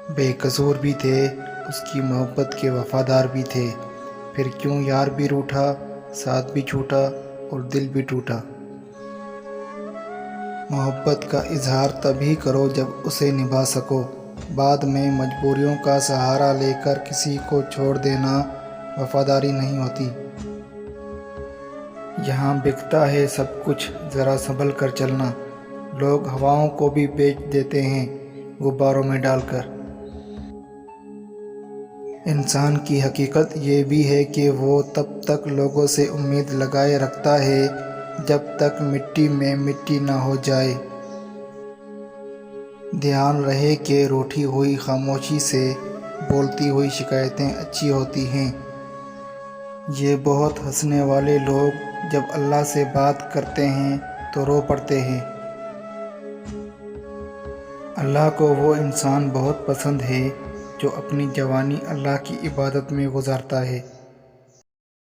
بے قصور بھی تھے، اس کی محبت کے وفادار بھی تھے، پھر کیوں یار بھی روٹھا، ساتھ بھی چھوٹا اور دل بھی ٹوٹا۔ محبت کا اظہار تبھی کرو جب اسے نبھا سکو، بعد میں مجبوریوں کا سہارا لے کر کسی کو چھوڑ دینا وفاداری نہیں ہوتی۔ یہاں بکتا ہے سب کچھ، ذرا سنبھل کر چلنا، لوگ ہواؤں کو بھی بیچ دیتے ہیں غباروں میں ڈال کر۔ انسان کی حقیقت یہ بھی ہے کہ وہ تب تک لوگوں سے امید لگائے رکھتا ہے جب تک مٹی میں مٹی نہ ہو جائے۔ دھیان رہے کہ روٹھی ہوئی خاموشی سے بولتی ہوئی شکایتیں اچھی ہوتی ہیں۔ یہ بہت ہنسنے والے لوگ جب اللہ سے بات کرتے ہیں تو رو پڑتے ہیں۔ اللہ کو وہ انسان بہت پسند ہے جو اپنی جوانی اللہ کی عبادت میں گزارتا ہے۔